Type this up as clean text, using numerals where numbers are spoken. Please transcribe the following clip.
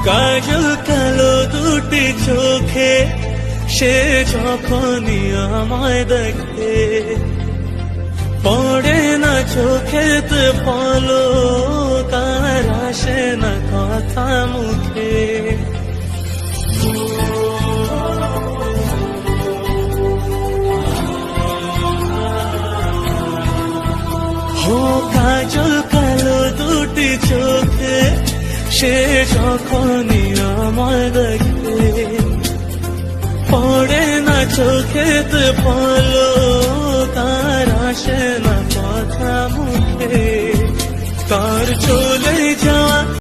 কাজল কালো দুটি চোখে সে যখনই আমায় দেখে, পড়ে না চোখেতে পলক, আর আসে না কথা মুখে। ও কাজল কালো দুটি চোখে সে যখনই আমায় দেখে, পড়ে না চোখেতে পলক, আর আসে না কথা মুখে। তার চলে